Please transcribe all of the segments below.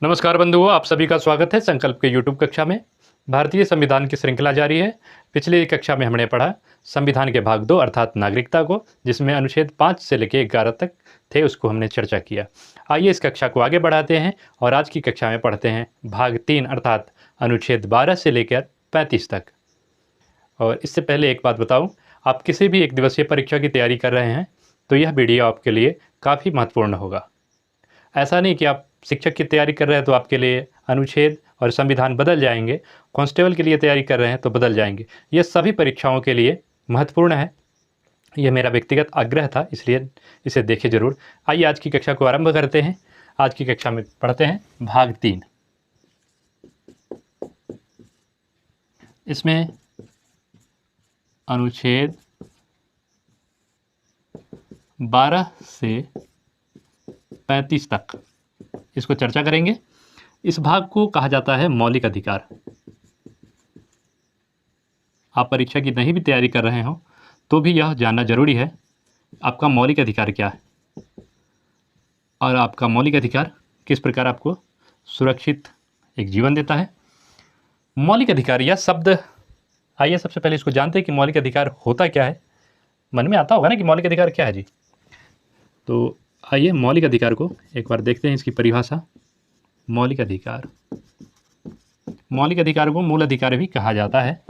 नमस्कार बंधुओं, आप सभी का स्वागत है संकल्प के यूट्यूब कक्षा में। भारतीय संविधान की श्रृंखला जारी है। पिछली कक्षा में हमने पढ़ा संविधान के भाग 2 अर्थात नागरिकता को, जिसमें अनुच्छेद 5 से लेकर 11 तक थे, उसको हमने चर्चा किया। आइए इस कक्षा को आगे बढ़ाते हैं और आज की कक्षा में पढ़ते हैं भाग 3 अर्थात अनुच्छेद 12 से लेकर 35 तक। और इससे पहले एक बात बताऊं, आप किसी भी एक दिवसीय परीक्षा की तैयारी कर रहे हैं तो यह वीडियो आपके लिए काफ़ी महत्वपूर्ण होगा। ऐसा नहीं कि आप शिक्षक की तैयारी कर रहे हैं तो आपके लिए अनुच्छेद और संविधान बदल जाएंगे, कांस्टेबल के लिए तैयारी कर रहे हैं तो बदल जाएंगे। ये सभी परीक्षाओं के लिए महत्वपूर्ण है। यह मेरा व्यक्तिगत आग्रह था, इसलिए इसे देखें ज़रूर। आइए आज की कक्षा को आरंभ करते हैं। आज की कक्षा में पढ़ते हैं भाग 3। इसमें अनुच्छेद 12 से 35 तक इसको चर्चा करेंगे। इस भाग को कहा जाता है मौलिक अधिकार। आप परीक्षा की नहीं भी तैयारी कर रहे हो तो भी यह जानना जरूरी है आपका मौलिक अधिकार क्या है और आपका मौलिक अधिकार किस प्रकार आपको सुरक्षित एक जीवन देता है। मौलिक अधिकार यह शब्द, आइए सबसे पहले इसको जानते हैं कि मौलिक अधिकार होता क्या है। मन में आता होगा ना कि मौलिक अधिकार क्या है जी। तो आइए मौलिक अधिकार को एक बार देखते हैं, इसकी परिभाषा। मौलिक अधिकार, मौलिक अधिकार को मूल अधिकार भी कहा जाता है।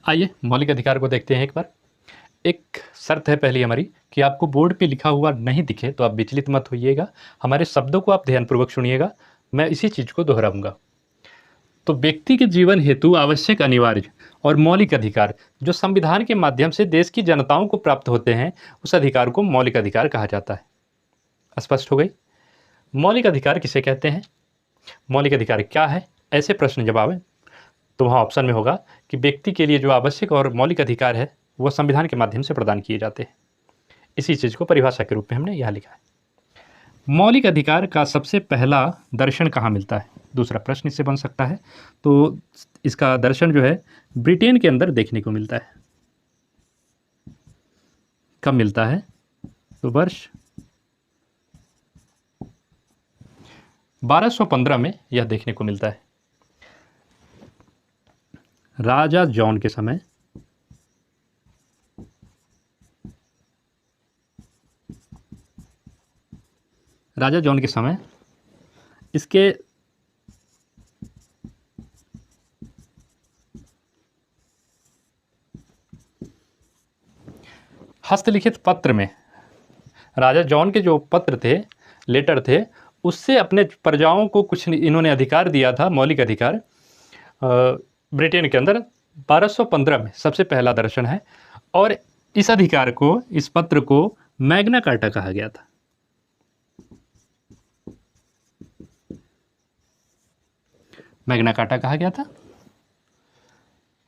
आइए मौलिक अधिकार को देखते हैं एक बार। एक शर्त है पहली हमारी कि आपको बोर्ड पे लिखा हुआ नहीं दिखे तो आप विचलित मत होइएगा। हमारे शब्दों को आप ध्यानपूर्वक सुनिएगा, मैं इसी चीज़ को दोहराऊंगा। तो व्यक्ति के जीवन हेतु आवश्यक, अनिवार्य और मौलिक अधिकार जो संविधान के माध्यम से देश की जनताओं को प्राप्त होते हैं, उस अधिकार को मौलिक अधिकार कहा जाता है। स्पष्ट हो गई? मौलिक अधिकार किसे कहते हैं, मौलिक अधिकार क्या है, ऐसे प्रश्न जब आवे तो वहाँ ऑप्शन में होगा कि व्यक्ति के लिए जो आवश्यक और मौलिक अधिकार है वह संविधान के माध्यम से प्रदान किए जाते हैं। इसी चीज़ को परिभाषा के रूप में हमने यहाँ लिखा है। मौलिक अधिकार का सबसे पहला दर्शन कहाँ मिलता है, दूसरा प्रश्न इससे बन सकता है। तो इसका दर्शन जो है ब्रिटेन के अंदर देखने को मिलता है। कब मिलता है? तो वर्ष 1215 में यह देखने को मिलता है। राजा जॉन के समय इसके हस्तलिखित पत्र में, राजा जॉन के जो पत्र थे, लेटर थे, उससे अपने प्रजाओं को कुछ इन्होंने अधिकार दिया था, मौलिक अधिकार। ब्रिटेन के अंदर 1215 में सबसे पहला दर्शन है और इस अधिकार को, इस पत्र को मैग्ना कार्टा कहा गया था। मैग्ना कार्टा कहा गया था।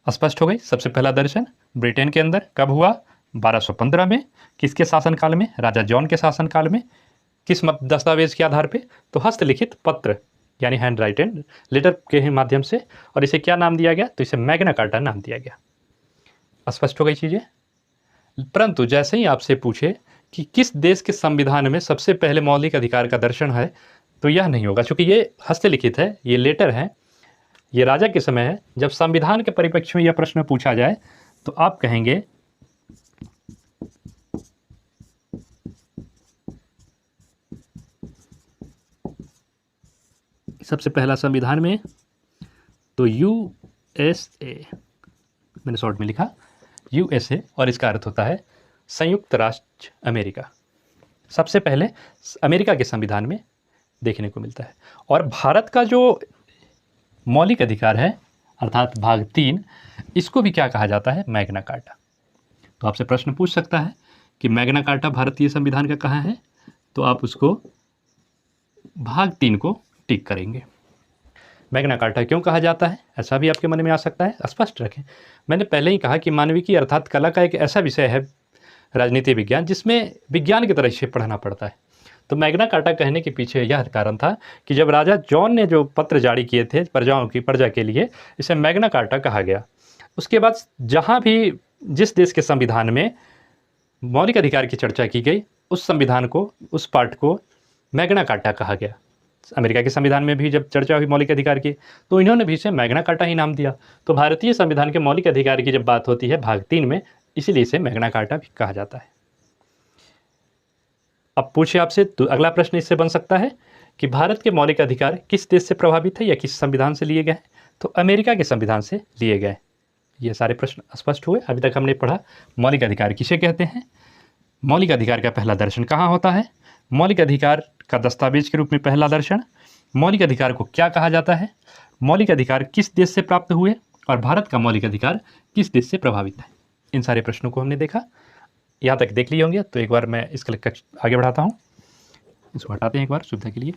स्पष्ट हो गई? सबसे पहला दर्शन ब्रिटेन के अंदर कब हुआ? 1215 में। किसके शासनकाल में? राजा जॉन के शासनकाल में। किस दस्तावेज के आधार पे? तो हस्तलिखित पत्र यानी हैंड राइटेड लेटर के माध्यम से। और इसे क्या नाम दिया गया? तो इसे मैग्ना कार्टा नाम दिया गया। स्पष्ट हो गई चीज़ें? परंतु जैसे ही आपसे पूछे कि किस देश के संविधान में सबसे पहले मौलिक अधिकार का दर्शन है, तो यह नहीं होगा, क्योंकि ये हस्तलिखित है, ये लेटर है, ये राजा के समय है। जब संविधान के परिप्रेक्ष्य में यह प्रश्न पूछा जाए तो आप कहेंगे सबसे पहला संविधान में, तो यूएसए, मैंने शॉर्ट में लिखा यूएसए, और इसका अर्थ होता है संयुक्त राष्ट्र अमेरिका। सबसे पहले अमेरिका के संविधान में देखने को मिलता है। और भारत का जो मौलिक अधिकार है अर्थात भाग 3, इसको भी क्या कहा जाता है? Magna carta. तो आपसे प्रश्न पूछ सकता है कि मैग्ना कार्टा भारतीय संविधान का कहाँ है, तो आप उसको भाग 3 को टिक करेंगे। मैग्ना कार्टा क्यों कहा जाता है, ऐसा भी आपके मन में आ सकता है, स्पष्ट रखें। मैंने पहले ही कहा कि मानविकी अर्थात कला का एक ऐसा विषय है राजनीति विज्ञान जिसमें विज्ञान की तरह इसे पढ़ना पड़ता है। तो मैग्ना कार्टा कहने के पीछे यह कारण था कि जब राजा जॉन ने जो पत्र जारी किए थे प्रजा के लिए, इसे मैग्ना कार्टा कहा गया। उसके बाद जहाँ भी जिस देश के संविधान में मौलिक अधिकार की चर्चा की गई, उस संविधान को, उस पार्ट को मैग्ना कार्टा कहा गया। अमेरिका के संविधान में भी जब चर्चा हुई मौलिक अधिकार की, तो इन्होंने भी इसे मैग्ना कार्टा ही नाम दिया। तो भारतीय संविधान के मौलिक अधिकार की जब बात होती है भाग 3 में, इसीलिए इसे मैग्ना कार्टा भी कहा जाता है। अब पूछे आपसे, तो अगला प्रश्न इससे बन सकता है कि भारत के मौलिक अधिकार किस देश से प्रभावित है या किस संविधान से लिए गए? तो अमेरिका के संविधान से लिए गए। ये सारे प्रश्न स्पष्ट हुए। अभी तक हमने पढ़ा मौलिक अधिकार किसे कहते हैं, मौलिक अधिकार का पहला दर्शन कहाँ होता है, मौलिक अधिकार का दस्तावेज के रूप में पहला दर्शन, मौलिक अधिकार को क्या कहा जाता है, मौलिक अधिकार किस देश से प्राप्त हुए, और भारत का मौलिक अधिकार किस देश से प्रभावित है। इन सारे प्रश्नों को हमने देखा। यहाँ तक देख लिए होंगे, तो एक बार मैं इसका कक्ष आगे बढ़ाता हूँ। इसको हटाते हैं एक बार सुविधा के लिए।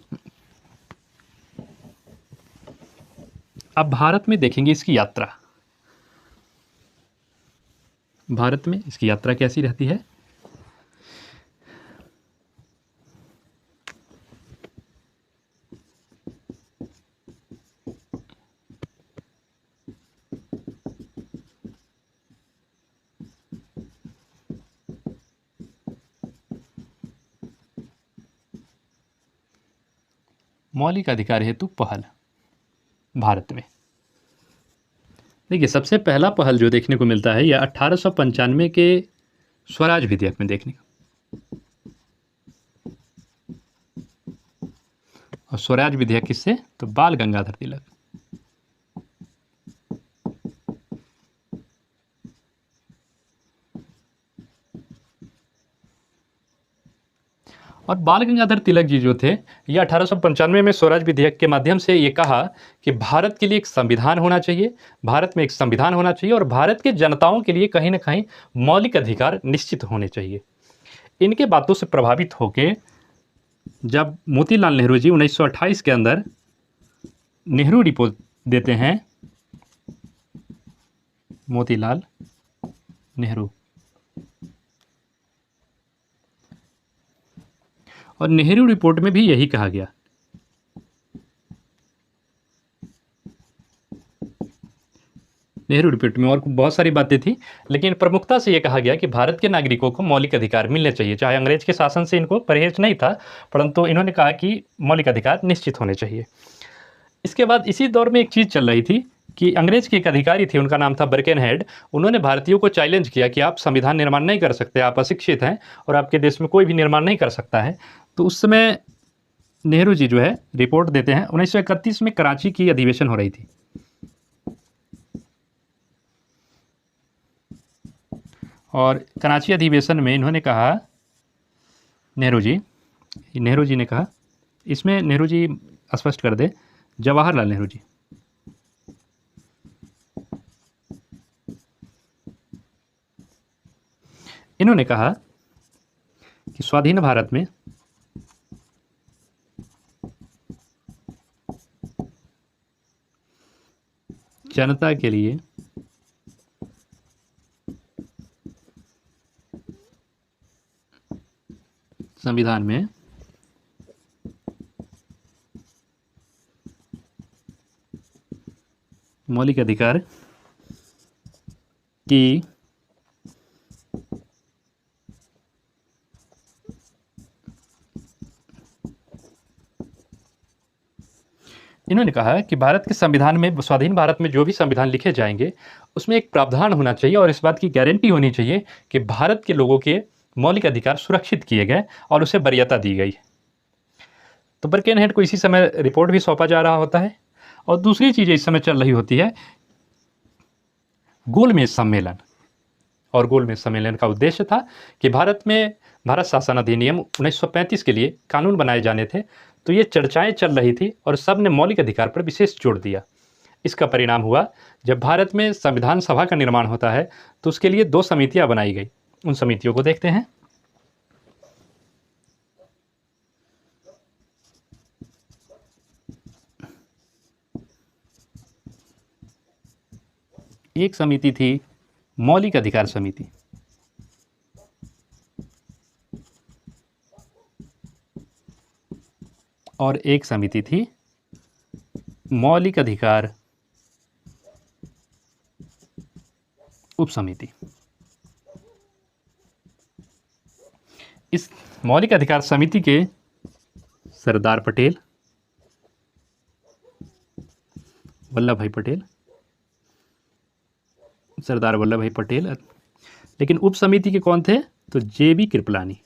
अब भारत में देखेंगे इसकी यात्रा। भारत में इसकी यात्रा कैसी रहती है। मौलिक अधिकार हेतु पहल भारत में, देखिए सबसे पहला पहल जो देखने को मिलता है यह 1895 के स्वराज विधेयक में देखने को। और स्वराज विधेयक किससे? तो बाल गंगाधर तिलक। और बाल गंगाधर तिलक जी जो थे, ये 1895 में स्वराज विधेयक के माध्यम से ये कहा कि भारत के लिए एक संविधान होना चाहिए, भारत में एक संविधान होना चाहिए, और भारत के जनताओं के लिए कहीं ना कहीं मौलिक अधिकार निश्चित होने चाहिए। इनके बातों से प्रभावित होकर जब मोतीलाल नेहरू जी 1928 के अंदर नेहरू रिपोर्ट देते हैं, मोतीलाल नेहरू, और नेहरू रिपोर्ट में भी यही कहा गया। नेहरू रिपोर्ट में और बहुत सारी बातें थी, लेकिन प्रमुखता से यह कहा गया कि भारत के नागरिकों को मौलिक अधिकार मिलने चाहिए। चाहे अंग्रेज के शासन से इनको परहेज नहीं था, परंतु इन्होंने कहा कि मौलिक अधिकार निश्चित होने चाहिए। इसके बाद इसी दौर में एक चीज़ चल रही थी कि अंग्रेज के एक अधिकारी थे, उनका नाम था बर्केनहेड। उन्होंने भारतीयों को चैलेंज किया कि आप संविधान निर्माण नहीं कर सकते, आप अशिक्षित हैं और आपके देश में कोई भी निर्माण नहीं कर सकता है। तो उस समय नेहरू जी जो है रिपोर्ट देते हैं। 1931 में कराची की अधिवेशन हो रही थी, और कराची अधिवेशन में इन्होंने कहा, नेहरू जी ने कहा, इसमें नेहरू जी स्पष्ट कर दे, जवाहरलाल नेहरू जी, इन्होंने कहा कि स्वाधीन भारत में जनता के लिए संविधान में मौलिक अधिकार की इन्होंने कहा कि भारत के संविधान में, स्वाधीन भारत में जो भी संविधान लिखे जाएंगे उसमें एक प्रावधान होना चाहिए और इस बात की गारंटी होनी चाहिए कि भारत के लोगों के मौलिक अधिकार सुरक्षित किए गए और उसे वरीयता दी गई। तो बर्केनहेड को इसी समय रिपोर्ट भी सौंपा जा रहा होता है। और दूसरी चीज़ इस समय चल रही होती है गोलमेज सम्मेलन। और गोलमेज सम्मेलन का उद्देश्य था कि भारत में भारत शासन अधिनियम 1935 के लिए कानून बनाए जाने थे। तो ये चर्चाएं चल रही थी और सब ने मौलिक अधिकार पर विशेष जोर दिया। इसका परिणाम हुआ जब भारत में संविधान सभा का निर्माण होता है तो उसके लिए 2 समितियां बनाई गई। उन समितियों को देखते हैं। एक समिति थी मौलिक अधिकार समिति, और एक समिति थी मौलिक अधिकार उप समिति। इस मौलिक अधिकार समिति के सरदार पटेल, वल्लभ भाई पटेल, सरदार वल्लभ भाई पटेल। लेकिन उप समिति के कौन थे? तो जेबी कृपलानी।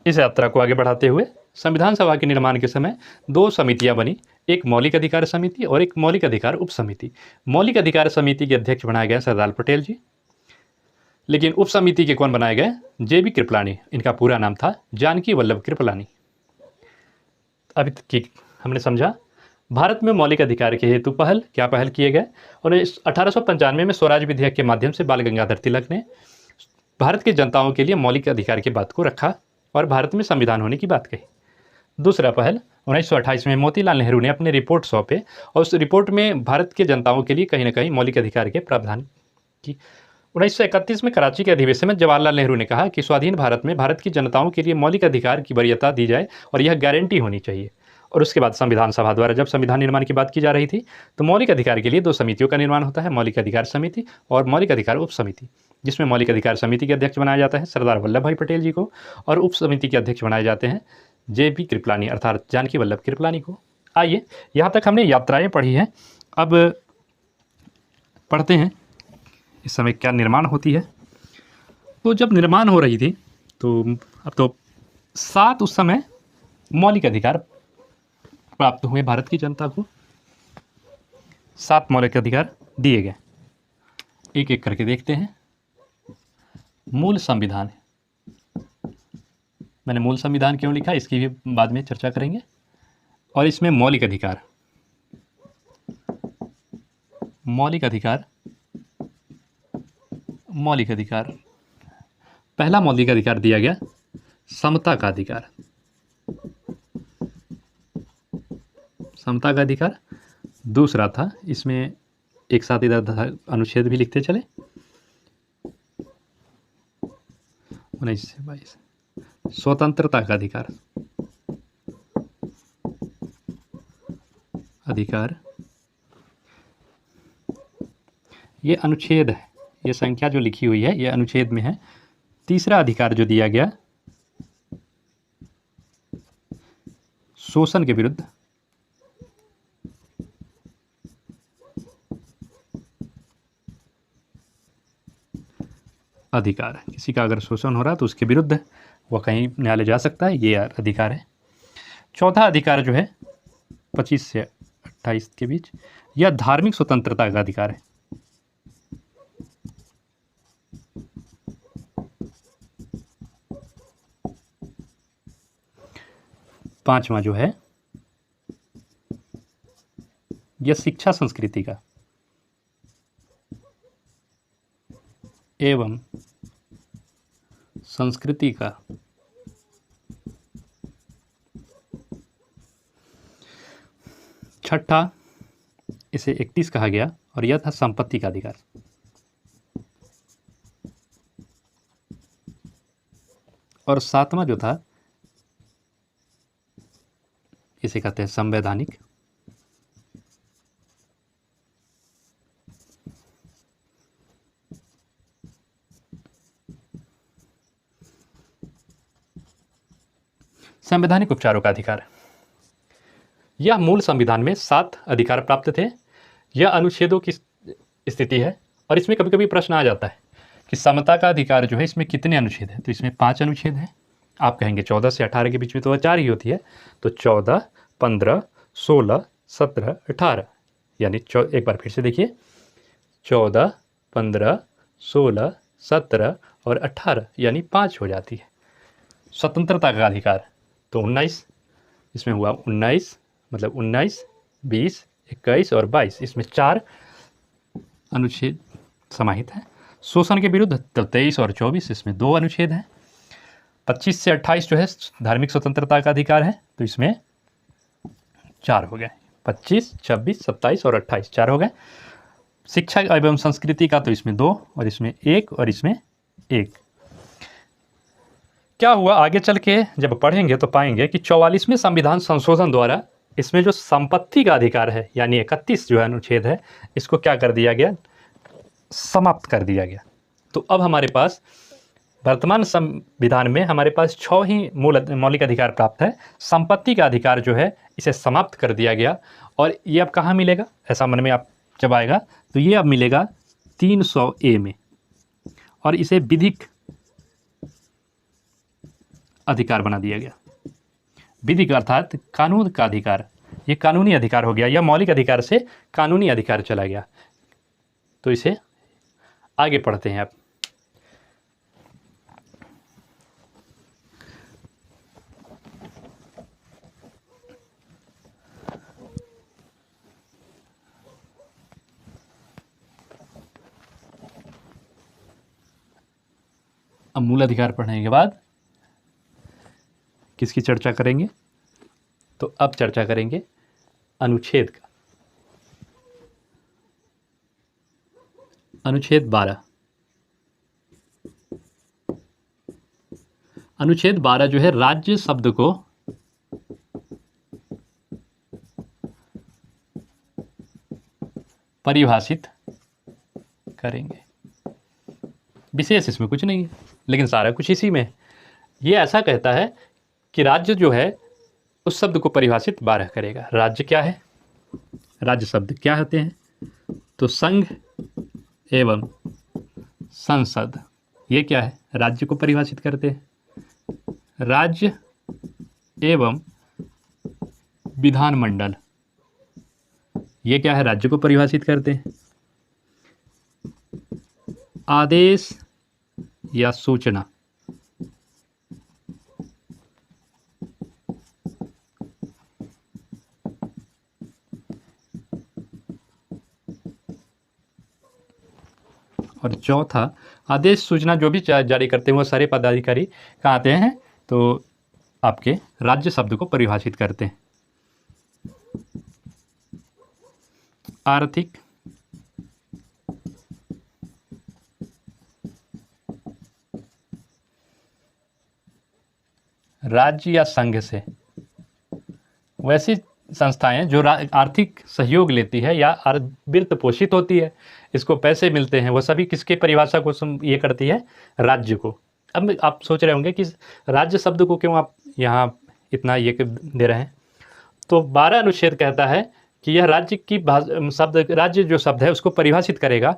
इस यात्रा को आगे बढ़ाते हुए संविधान सभा के निर्माण के समय 2 समितियां बनी, एक मौलिक अधिकार समिति और एक मौलिक अधिकार उप समिति। मौलिक अधिकार समिति के अध्यक्ष बनाए गए सरदार पटेल जी, लेकिन उप समिति के कौन बनाए गए? जेबी कृपलानी। इनका पूरा नाम था जानकी वल्लभ कृपलानी। अभी तक की हमने समझा भारत में मौलिक अधिकार के हेतु क्या पहल किए गए। और 1895 में स्वराज विधेयक के माध्यम से बाल गंगाधर तिलक ने भारत की जनताओं के लिए मौलिक अधिकार की बात को रखा और भारत में संविधान होने की बात कही। दूसरा पहल 1928 में मोतीलाल नेहरू ने अपने रिपोर्ट सौंपे और उस रिपोर्ट में भारत के जनताओं के लिए कहीं ना कहीं मौलिक अधिकार के प्रावधान की। 1931 में कराची के अधिवेशन में जवाहरलाल नेहरू ने कहा कि स्वाधीन भारत में भारत की जनताओं के लिए मौलिक अधिकार की वरीयता दी जाए और यह गारंटी होनी चाहिए। और उसके बाद संविधान सभा द्वारा जब संविधान निर्माण की बात की जा रही थी तो मौलिक अधिकार के लिए 2 समितियों का निर्माण होता है, मौलिक अधिकार समिति और मौलिक अधिकार उप समिति, जिसमें मौलिक अधिकार समिति के अध्यक्ष बनाया जाता है सरदार वल्लभ भाई पटेल जी को और उप समिति के अध्यक्ष बनाए जाते हैं जेबी कृपलानी अर्थात जानकी वल्लभ कृपलानी को। आइए, यहाँ तक हमने यात्राएं पढ़ी हैं। अब पढ़ते हैं इस समय क्या निर्माण होती है। तो जब निर्माण हो रही थी तो अब तो 7 उस समय मौलिक अधिकार प्राप्त हुए भारत की जनता को। 7 मौलिक अधिकार दिए गए, एक एक करके देखते हैं। मूल संविधान, मैंने मूल संविधान क्यों लिखा इसकी भी बाद में चर्चा करेंगे। और इसमें मौलिक अधिकार, मौलिक अधिकार, मौलिक अधिकार, पहला मौलिक अधिकार दिया गया समता का अधिकार, समता का अधिकार। दूसरा था, इसमें एक साथ इधर अनुच्छेद भी लिखते चले, 19 से 22, स्वतंत्रता का अधिकार, अधिकार। ये अनुच्छेद है, ये संख्या जो लिखी हुई है ये अनुच्छेद में है। तीसरा अधिकार जो दिया गया शोषण के विरुद्ध, अधिकार, किसी का अगर शोषण हो रहा है तो उसके विरुद्ध वह कहीं न्यायालय जा सकता है, ये अधिकार है। चौथा अधिकार जो है 25 से 28 के बीच, यह धार्मिक स्वतंत्रता का अधिकार है। पांचवा जो है यह शिक्षा संस्कृति का एवं संस्कृति का। छठा, इसे 31 कहा गया और यह था संपत्ति का अधिकार। और 7वां जो था इसे कहते हैं संवैधानिक। संवैधानिक उपचारों का अधिकार। यह मूल संविधान में 7 अधिकार प्राप्त थे। यह अनुच्छेदों की स्थिति है और इसमें कभी कभी प्रश्न आ जाता है कि समता का अधिकार जो है इसमें कितने अनुच्छेद हैं। तो इसमें 5 अनुच्छेद हैं। आप कहेंगे 14 से 18 के बीच में तो वह 4 ही होती है। तो 14, 15, 16, 17, 18 यानी एक बार फिर से देखिए, 14, 15, 16, 17 और 18 यानी 5 हो जाती है। स्वतंत्रता का अधिकार तो 19, इसमें हुआ 19, मतलब 19, 20, 21 और 22, इसमें 4 अनुच्छेद समाहित हैं। शोषण के विरुद्ध तो 23 और 24, इसमें 2 अनुच्छेद हैं। 25 से 28 जो है धार्मिक स्वतंत्रता का अधिकार है, तो इसमें 4 हो गए। 25, 26, 27 और 28 4 हो गए। शिक्षा एवं संस्कृति का तो इसमें 2 और इसमें 1 और इसमें 1। क्या हुआ, आगे चल के जब पढ़ेंगे तो पाएंगे कि 44वें संविधान संशोधन द्वारा इसमें जो संपत्ति का अधिकार है यानी 31 जो है अनुच्छेद है, इसको क्या कर दिया गया, समाप्त कर दिया गया। तो अब हमारे पास वर्तमान संविधान में हमारे पास 6 ही मौलिक अधिकार प्राप्त है। संपत्ति का अधिकार जो है इसे समाप्त कर दिया गया और ये अब कहाँ मिलेगा, ऐसा मन में आप जब आएगा तो ये अब मिलेगा 300A में, और इसे विधिक अधिकार बना दिया गया। विधिक अर्थात कानून का अधिकार, ये कानूनी अधिकार हो गया, या मौलिक अधिकार से कानूनी अधिकार चला गया। तो इसे आगे पढ़ते हैं आप। अब मूल अधिकार पढ़ने के बाद किसकी चर्चा करेंगे, तो अब चर्चा करेंगे अनुच्छेद का। अनुच्छेद 12। अनुच्छेद 12 जो है राज्य शब्द को परिभाषित करेंगे। विशेष इसमें कुछ नहीं है, लेकिन सारा कुछ इसी में है। ये ऐसा कहता है कि राज्य जो है उस शब्द को परिभाषित 12 करेगा। राज्य क्या है, राज्य शब्द क्या होते हैं, तो संघ एवं संसद, ये क्या है, राज्य को परिभाषित करते हैं। राज्य एवं विधानमंडल, ये क्या है, राज्य को परिभाषित करते हैं। आदेश या सूचना, और चौथा आदेश सूचना जो भी जारी करते हैं वो सारे पदाधिकारी कहाँ आते हैं, तो आपके राज्य शब्द को परिभाषित करते हैं। आर्थिक राज्य या संघ से वैसी संस्थाएं जो आर्थिक सहयोग लेती है या वित्त पोषित होती है, इसको पैसे मिलते हैं, वो सभी किसके परिभाषा को ये करती है, राज्य को। अब आप सोच रहे होंगे कि राज्य शब्द को क्यों आप यहाँ इतना ये दे रहे हैं, तो 12 अनुच्छेद कहता है कि यह राज्य की शब्द, राज्य जो शब्द है उसको परिभाषित करेगा,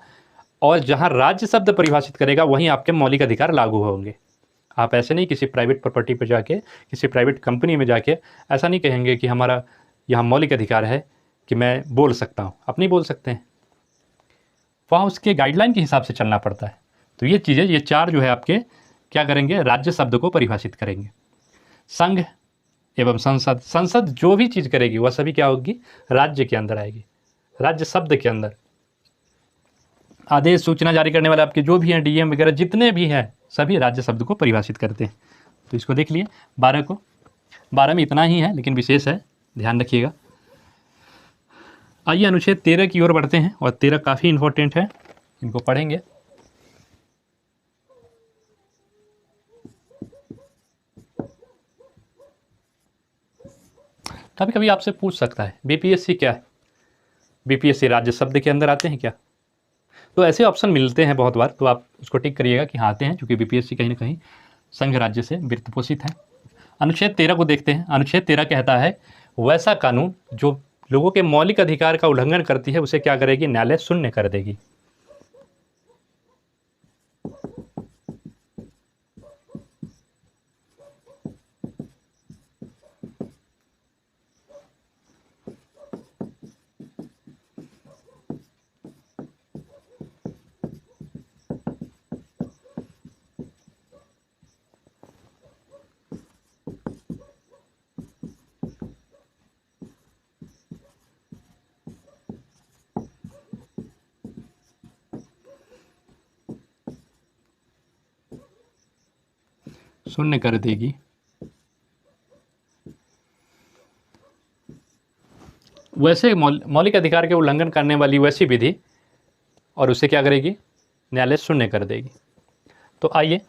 और जहाँ राज्य शब्द परिभाषित करेगा वहीं आपके मौलिक अधिकार लागू होंगे। आप ऐसे नहीं किसी प्राइवेट प्रॉपर्टी पर जाके, किसी प्राइवेट कंपनी में जाके ऐसा नहीं कहेंगे कि हमारा यहाँ मौलिक अधिकार है कि मैं बोल सकता हूँ, आप नहीं बोल सकते हैं। वहाँ उसके गाइडलाइन के हिसाब से चलना पड़ता है। तो ये चीज़ें, ये 4 जो है आपके क्या करेंगे, राज्य शब्द को परिभाषित करेंगे। संघ एवं संसद, संसद जो भी चीज़ करेगी वह सभी क्या होगी, राज्य के अंदर आएगी, राज्य शब्द के अंदर। आदेश सूचना जारी करने वाले आपके जो भी हैं, डीएम वगैरह जितने भी हैं, सभी राज्य शब्द को परिभाषित करते हैं। तो इसको देख लिए 12 को, 12 में इतना ही है लेकिन विशेष है, ध्यान रखिएगा। आइए अनुच्छेद 13 की ओर बढ़ते हैं, और 13 काफ़ी इंपॉर्टेंट है, इनको पढ़ेंगे। कभी कभी आपसे पूछ सकता है बीपीएससी क्या है, बीपीएससी राज्य शब्द के अंदर आते हैं क्या, तो ऐसे ऑप्शन मिलते हैं बहुत बार, तो आप उसको टिक करिएगा कि हाँ आते हैं, क्योंकि बीपीएससी कहीं ना कहीं संघ राज्य से वित्त पोषित है। अनुच्छेद 13 को देखते हैं। अनुच्छेद 13 कहता है वैसा कानून जो लोगों के मौलिक अधिकार का उल्लंघन करती है उसे क्या करेगी, न्यायालय शून्य कर देगी। शून्य कर देगी। वैसे मौलिक अधिकार के उल्लंघन करने वाली वैसी विधि, और उसे क्या करेगी, न्यायालय शून्य कर देगी। तो आइए,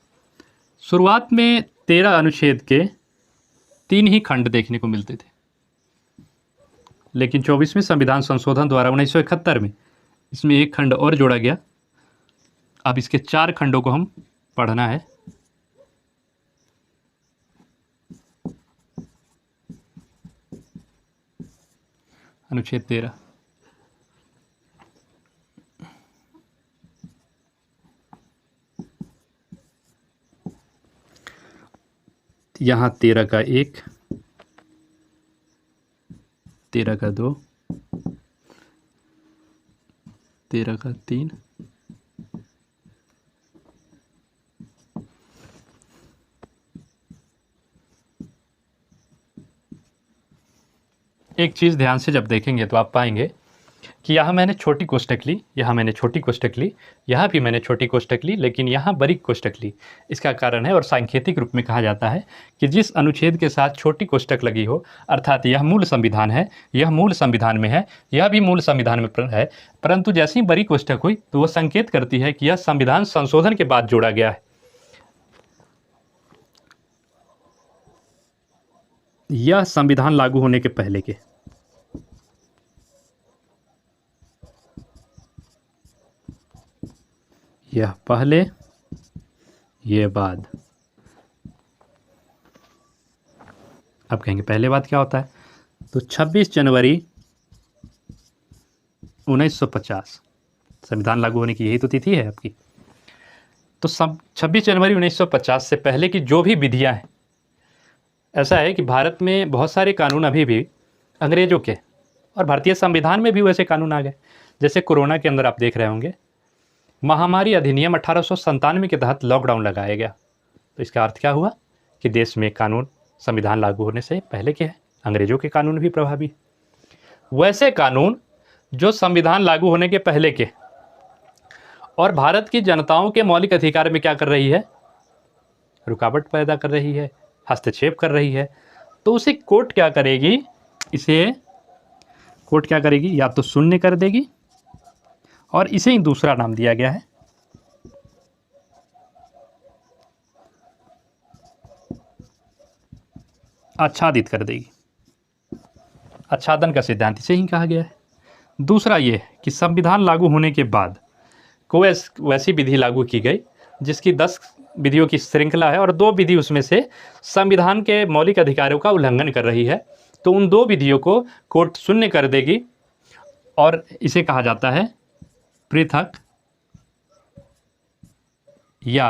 शुरुआत में 13 अनुच्छेद के 3 ही खंड देखने को मिलते थे, लेकिन 24वें संविधान संशोधन द्वारा 1971 में इसमें एक खंड और जोड़ा गया। अब इसके 4 खंडों को हम पढ़ना है। अनुच्छेद 13, यहाँ 13 का 1, 13 का 2, 13 का 3, एक चीज़ ध्यान से जब देखेंगे तो आप पाएंगे कि यहाँ मैंने छोटी कोष्टक ली, यहाँ मैंने छोटी कोष्टक ली, यहाँ भी मैंने छोटी कोष्टक ली, लेकिन यहाँ बारीक कोष्टक ली। इसका कारण है, और सांकेतिक रूप में कहा जाता है कि जिस अनुच्छेद के साथ छोटी कोष्टक लगी हो, अर्थात यह मूल संविधान है, यह मूल संविधान में है, यह भी मूल संविधान में है, परंतु जैसे ही बारीक कोष्टक हुई तो वह संकेत करती है कि यह संविधान संशोधन के बाद जोड़ा गया है। यह संविधान लागू होने के पहले के, यह पहले, यह बाद। अब कहेंगे पहले बाद क्या होता है, तो 26 जनवरी 1950 संविधान लागू होने की यही तो तिथि है आपकी। तो 26 जनवरी 1950 से पहले की जो भी विधियां हैं, ऐसा है कि भारत में बहुत सारे कानून अभी भी अंग्रेजों के, और भारतीय संविधान में भी वैसे कानून आ गए। जैसे कोरोना के अंदर आप देख रहे होंगे, महामारी अधिनियम 1897 के तहत लॉकडाउन लगाया गया। तो इसका अर्थ क्या हुआ कि देश में कानून संविधान लागू होने से पहले के हैं, अंग्रेजों के कानून भी प्रभावी। वैसे कानून जो संविधान लागू होने के पहले के और भारत की जनताओं के मौलिक अधिकार में क्या कर रही है, रुकावट पैदा कर रही है, हस्तक्षेप कर रही है, तो उसे कोर्ट क्या करेगी, इसे कोर्ट क्या करेगी, या तो शून्य कर देगी, और इसे ही दूसरा नाम दिया गया है आच्छादित कर देगी। आच्छादन का सिद्धांत इसे ही कहा गया है। दूसरा ये कि संविधान लागू होने के बाद कोई वैसी विधि लागू की गई जिसकी 10 विधियों की श्रृंखला है और 2 विधि उसमें से संविधान के मौलिक अधिकारों का उल्लंघन कर रही है, तो उन 2 विधियों को कोर्ट शून्य कर देगी, और इसे कहा जाता है पृथक या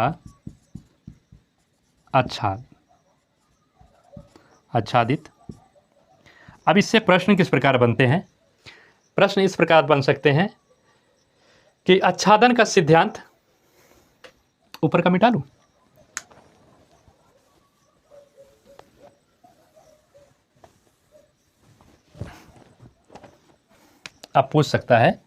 आच्छादित। अब इससे प्रश्न किस प्रकार बनते हैं, प्रश्न इस प्रकार बन सकते हैं कि आच्छादन का सिद्धांत, ऊपर का मिटा लूं, आप पूछ सकता है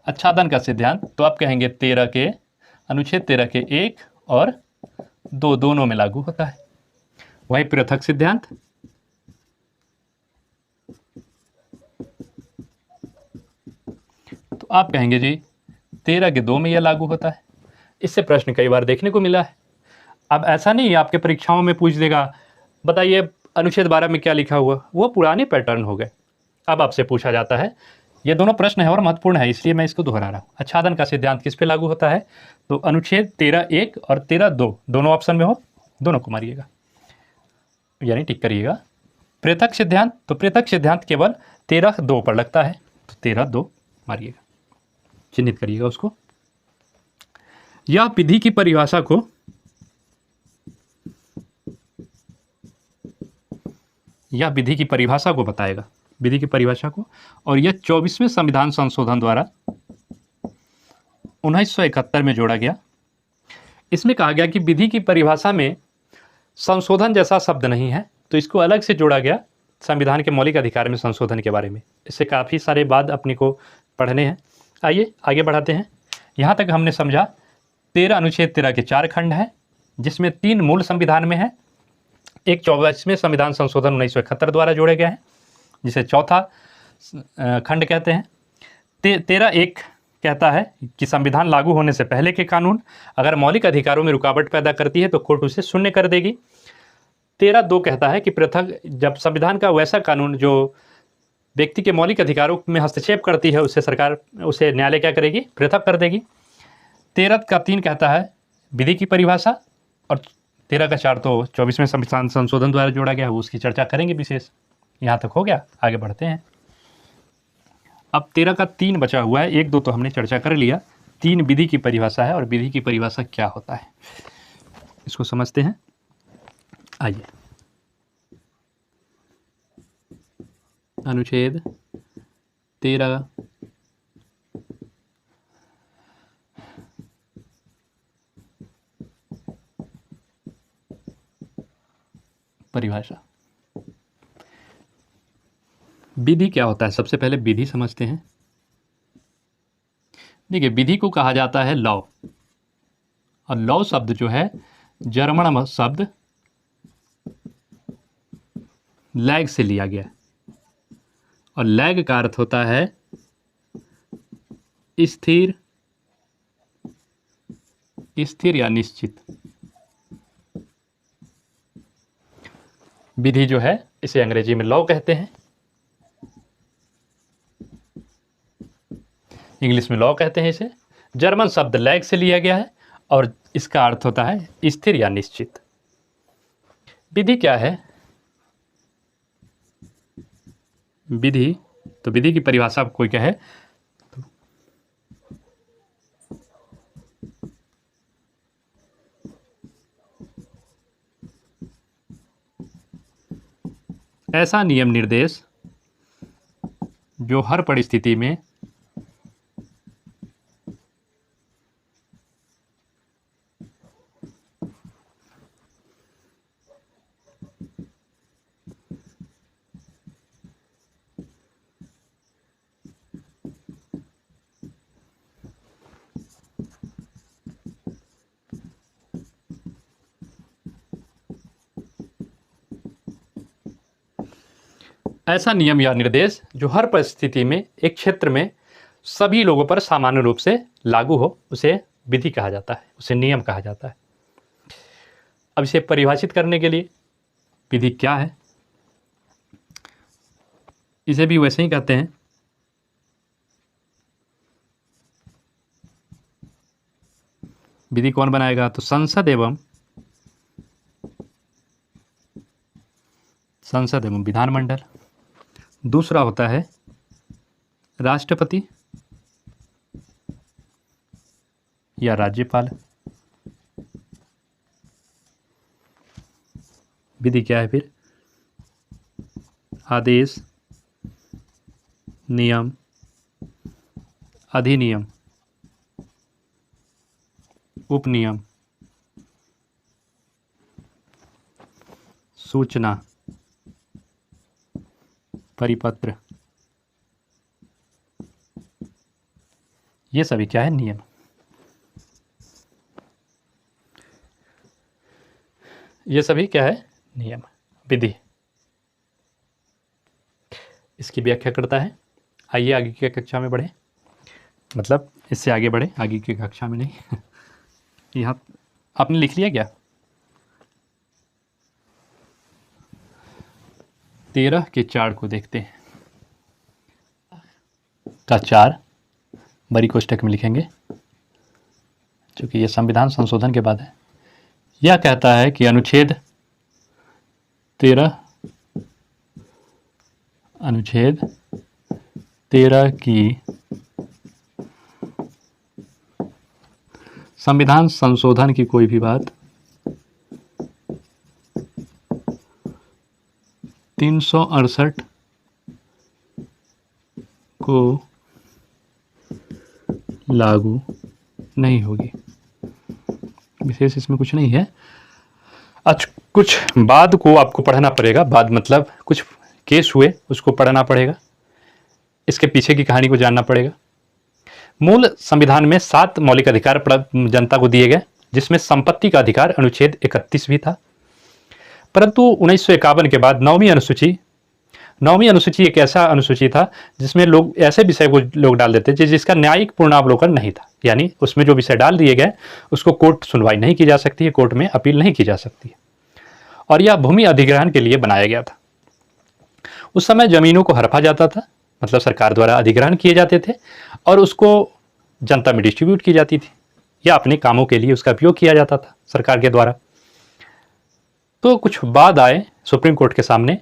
आच्छादन का सिद्धांत, तो आप कहेंगे 13 के अनुच्छेद 13 के 1 और 2 दोनों में लागू होता है। वही पृथक सिद्धांत, तो आप कहेंगे जी 13 के 2 में यह लागू होता है। इससे प्रश्न कई बार देखने को मिला है। अब ऐसा नहीं आपके परीक्षाओं में पूछ देगा बताइए अनुच्छेद 12 में क्या लिखा हुआ, वो पुराने पैटर्न हो गए। अब आपसे पूछा जाता है ये दोनों प्रश्न है और महत्वपूर्ण है, इसलिए मैं इसको दोहरा रहा हूँ। आच्छादन का सिद्धांत किस पे लागू होता है? तो अनुच्छेद 13(1) और 13(2) दोनों ऑप्शन में हो, दोनों को मारिएगा, यानी टिक करिएगा। पृथक सिद्धांत, तो पृथक सिद्धांत केवल 13(2) पर लगता है, तो 13(2) मारिएगा, चिन्हित करिएगा उसको। यह विधि की परिभाषा को बताएगा, विधि की परिभाषा को। और यह 24वें संविधान संशोधन द्वारा 1971 में जोड़ा गया। इसमें कहा गया कि विधि की परिभाषा में संशोधन जैसा शब्द नहीं है, तो इसको अलग से जोड़ा गया संविधान के मौलिक अधिकार में संशोधन के बारे में। इससे काफ़ी सारे बाद अपने को पढ़ने हैं। आइए आगे बढ़ाते हैं। यहाँ तक हमने समझा 13 अनुच्छेद 13 के 4 खंड हैं, जिसमें 3 मूल संविधान में है, एक 24वें संविधान संशोधन 1971 द्वारा जोड़े गए हैं, जिसे चौथा खंड कहते हैं। 13(1) कहता है कि संविधान लागू होने से पहले के कानून अगर मौलिक अधिकारों में रुकावट पैदा करती है तो कोर्ट उसे शून्य कर देगी। 13(2) कहता है कि पृथक, जब संविधान का वैसा कानून जो व्यक्ति के मौलिक अधिकारों में हस्तक्षेप करती है, उसे न्यायालय क्या करेगी? पृथक कर देगी। 13(3) कहता है विधि की परिभाषा, और 13(4) तो 24वें संविधान संशोधन द्वारा जोड़ा गया है, उसकी चर्चा करेंगे विशेष। यहाँ तक हो गया, आगे बढ़ते हैं। अब 13(3) बचा हुआ है, 1, 2 तो हमने चर्चा कर लिया, 3 विधि की परिभाषा है, और विधि की परिभाषा क्या होता है इसको समझते हैं। आइए, अनुच्छेद 13 परिभाषा। विधि क्या होता है? सबसे पहले विधि समझते हैं। देखिए, विधि को कहा जाता है लॉ, और लॉ शब्द जो है जर्मन शब्द लैग से लिया गया, और लैग का अर्थ होता है स्थिर, स्थिर या निश्चित। विधि जो है इसे अंग्रेजी में लॉ कहते हैं, इंग्लिश में लॉ कहते हैं इसे। जर्मन शब्द लैग से लिया गया है, और इसका अर्थ होता है स्थिर या निश्चित। विधि क्या है? विधि, तो विधि की परिभाषा कोई कहे तो ऐसा नियम निर्देश जो हर परिस्थिति में ऐसा नियम या निर्देश जो हर परिस्थिति में एक क्षेत्र में सभी लोगों पर सामान्य रूप से लागू हो, उसे विधि कहा जाता है, उसे नियम कहा जाता है। अब इसे परिभाषित करने के लिए विधि क्या है, इसे भी वैसे ही कहते हैं। विधि कौन बनाएगा? तो संसद एवं विधानमंडल। दूसरा होता है राष्ट्रपति या राज्यपाल। विधि क्या है फिर? आदेश, नियम, अधिनियम, उपनियम, सूचना, परिपत्र, ये सभी क्या है? नियम। ये सभी क्या है? नियम। विधि इसकी व्याख्या करता है। आइए आगे की कक्षा में बढ़े, मतलब इससे आगे बढ़े, आगे की कक्षा में नहीं। यहाँ आपने लिख लिया क्या? 13 के 4 को देखते हैं। का 4 बड़ी कोष्टक में लिखेंगे, क्योंकि ये संविधान संशोधन के बाद है। यह कहता है कि अनुच्छेद 13 की संविधान संशोधन की कोई भी बात 368 को लागू नहीं होगी। विशेष इसमें कुछ नहीं है। अच्छा, कुछ बाद को आपको पढ़ना पड़ेगा। बाद मतलब कुछ केस हुए उसको पढ़ना पड़ेगा, इसके पीछे की कहानी को जानना पड़ेगा। मूल संविधान में 7 मौलिक अधिकार जनता को दिए गए, जिसमें संपत्ति का अधिकार अनुच्छेद 31 भी था। परंतु 1951 के बाद 9वीं अनुसूची एक ऐसा अनुसूची था जिसमें लोग ऐसे विषय को लोग डाल देते थे जिसका न्यायिक पूर्णावलोकन नहीं था। यानी उसमें जो विषय डाल दिए गए उसको कोर्ट सुनवाई नहीं की जा सकती है, कोर्ट में अपील नहीं की जा सकती है, और यह भूमि अधिग्रहण के लिए बनाया गया था। उस समय जमीनों को हड़पा जाता था, मतलब सरकार द्वारा अधिग्रहण किए जाते थे और उसको जनता में डिस्ट्रीब्यूट की जाती थी या अपने कामों के लिए उसका उपयोग किया जाता था सरकार के द्वारा। तो कुछ बाद आए सुप्रीम कोर्ट के सामने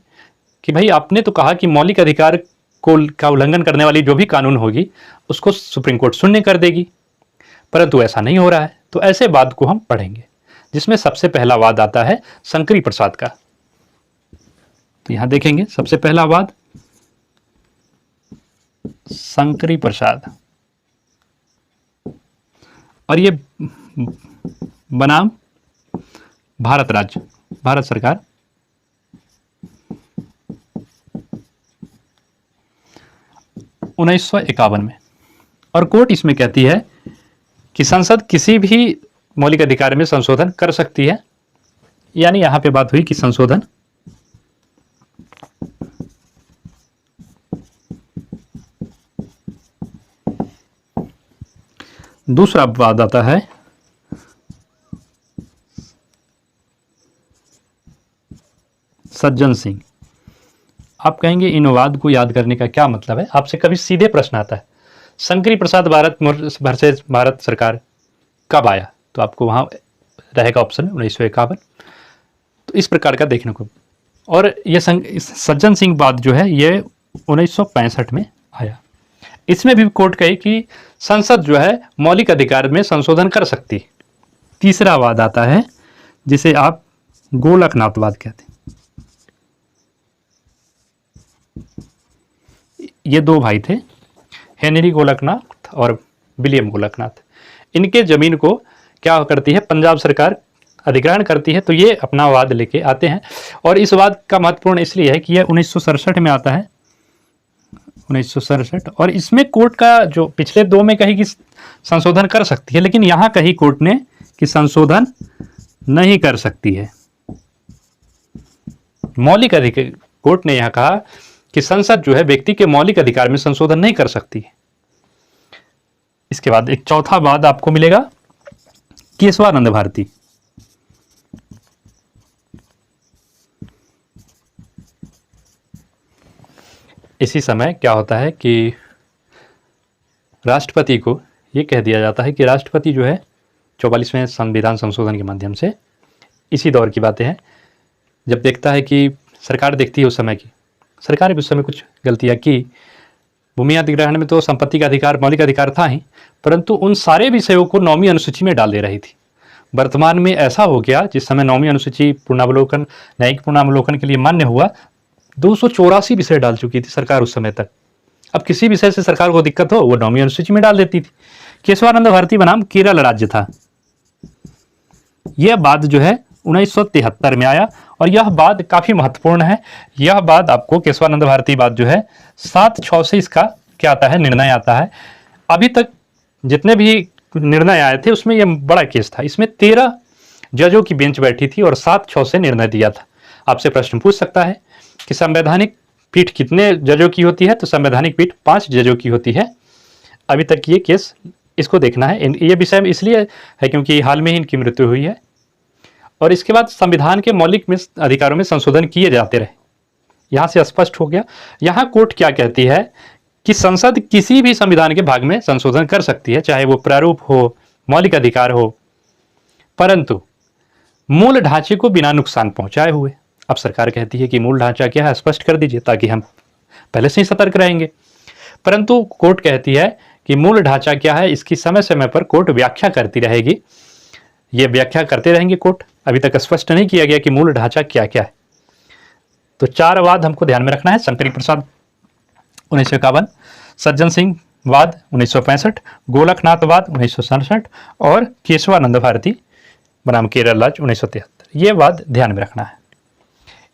कि भाई आपने तो कहा कि मौलिक अधिकार का उल्लंघन करने वाली जो भी कानून होगी उसको सुप्रीम कोर्ट सुनने कर देगी, परंतु ऐसा नहीं हो रहा है। तो ऐसे वाद को हम पढ़ेंगे, जिसमें सबसे पहला वाद आता है शंकरी प्रसाद का। तो यहां देखेंगे सबसे पहला वाद शंकरी प्रसाद, और ये बनाम भारत राज्य, भारत सरकार। उन्नीस सौ 51 में, और कोर्ट इसमें कहती है कि संसद किसी भी मौलिक अधिकार में संशोधन कर सकती है। यानी यहां पे बात हुई कि संशोधन दूसरा वाद आता है सज्जन सिंह। आप कहेंगे इन वाद को याद करने का क्या मतलब है? आपसे कभी सीधे प्रश्न आता है शंकरी प्रसाद भारत सरकार कब आया, तो आपको वहां रहेगा ऑप्शन 1951। तो इस प्रकार का देखने को, और ये सज्जन सिंह वाद जो है ये 1965 में आया। इसमें भी कोर्ट कही कि संसद जो है मौलिक अधिकार में संशोधन कर सकती। तीसरा वाद आता है जिसे आप गोलकनाथ वाद कहते हैं। ये 2 भाई थे, हेनरी गोलकनाथ और विलियम गोलकनाथ। इनके जमीन को क्या करती है पंजाब सरकार अधिग्रहण करती है। तो ये अपना वाद लेके आते हैं, और इस वाद का महत्वपूर्ण इसलिए है कि यह 1967 में आता है, 1967। और इसमें कोर्ट का जो पिछले 2 में कही कि संशोधन कर सकती है, लेकिन यहां कही कोर्ट ने कि संशोधन नहीं कर सकती है। मौलिक अधिकार, कोर्ट ने यहां कहा कि संसद जो है व्यक्ति के मौलिक अधिकार में संशोधन नहीं कर सकती है। इसके बाद एक चौथा वाद आपको मिलेगा केशवानंद भारती। इसी समय क्या होता है कि राष्ट्रपति को यह कह दिया जाता है कि राष्ट्रपति जो है 44वें संविधान संशोधन के माध्यम से, इसी दौर की बातें हैं, जब देखता है कि सरकार देखती है उस समय की सरकार भी उस समय कुछ गलतियां की। भूमि अधिग्रहण में तो संपत्ति का अधिकार मौलिक अधिकार था ही, परंतु उन सारे विषयों को 9वीं अनुसूची में डाल दे रही थी। वर्तमान में ऐसा हो गया, जिस समय 9वीं अनुसूची पूर्णावलोकन न्यायिक पूर्णावलोकन के लिए मान्य हुआ, 284 विषय डाल चुकी थी सरकार उस समय तक। अब किसी विषय से सरकार को दिक्कत हो वो 9वीं अनुसूची में डाल देती थी। केशवानंद भारती बनाम केरल राज्य था। यह बात जो है 1973 में आया, और यह बात काफी महत्वपूर्ण है। यह बात आपको केशवानंद भारती बात जो है 7/6 से इसका क्या आता है, निर्णय आता है। अभी तक जितने भी निर्णय आए थे उसमें यह बड़ा केस था। इसमें 13 जजों की बेंच बैठी थी और 7/6 से निर्णय दिया था। आपसे प्रश्न पूछ सकता है कि संवैधानिक पीठ कितने जजों की होती है, तो संवैधानिक पीठ 5 जजों की होती है। अभी तक ये केस, इसको देखना है। ये विषय में इसलिए है क्योंकि हाल में ही इनकी मृत्यु हुई है, और इसके बाद संविधान के मौलिक अधिकारों में संशोधन किए जाते रहे। यहां से स्पष्ट हो गया। यहां कोर्ट क्या कहती है कि संसद किसी भी संविधान के भाग में संशोधन कर सकती है, चाहे वो प्रारूप हो, मौलिक अधिकार हो, परंतु मूल ढांचे को बिना नुकसान पहुंचाए हुए। अब सरकार कहती है कि मूल ढांचा क्या है, स्पष्ट कर दीजिए ताकि हम पहले से ही सतर्क रहेंगे। परंतु कोर्ट कहती है कि मूल ढांचा क्या है, इसकी समय समय पर कोर्ट व्याख्या करती रहेगी। ये व्याख्या करते रहेंगे कोर्ट। अभी तक स्पष्ट नहीं किया गया कि मूल ढांचा क्या क्या है। तो 4 वाद हमको ध्यान में रखना है। शंकरी प्रसाद 1951, सज्जन सिंह वाद 1965, गोलकनाथ वाद 1967 और केशवानंद भारती बनाम केरल राज्य 1973। ये वाद ध्यान में रखना है।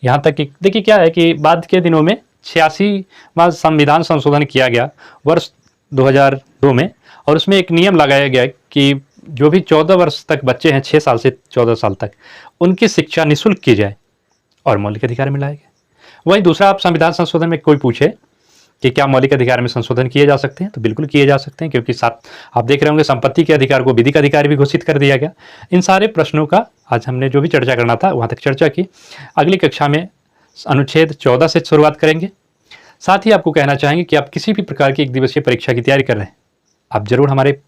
यहाँ तक कि देखिए क्या है कि बाद के दिनों में 86वां संविधान संशोधन किया गया वर्ष 2002 में, और उसमें एक नियम लगाया गया कि जो भी 14 वर्ष तक बच्चे हैं, 6 साल से 14 साल तक, उनकी शिक्षा निःशुल्क की जाए और मौलिक अधिकार मिलाए गए। वहीं दूसरा, आप संविधान संशोधन में कोई पूछे कि क्या मौलिक अधिकार में संशोधन किए जा सकते हैं, तो बिल्कुल किए जा सकते हैं, क्योंकि साथ आप देख रहे होंगे संपत्ति के अधिकार को विधिक अधिकार भी घोषित कर दिया गया। इन सारे प्रश्नों का आज हमने जो भी चर्चा करना था वहाँ तक चर्चा की। अगली कक्षा में अनुच्छेद 14 से शुरुआत करेंगे। साथ ही आपको कहना चाहेंगे कि आप किसी भी प्रकार की 1 दिवसीय परीक्षा की तैयारी कर रहे हैं, आप जरूर हमारे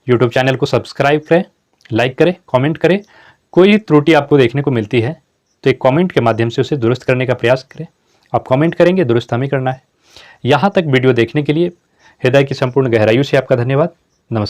यूट्यूब चैनल को सब्सक्राइब करें, लाइक करें, कमेंट करें। कोई त्रुटि आपको देखने को मिलती है तो एक कमेंट के माध्यम से उसे दुरुस्त करने का प्रयास करें। आप कमेंट करेंगे, दुरुस्त हमें करना है। यहाँ तक वीडियो देखने के लिए हृदय की संपूर्ण गहराइयों से आपका धन्यवाद।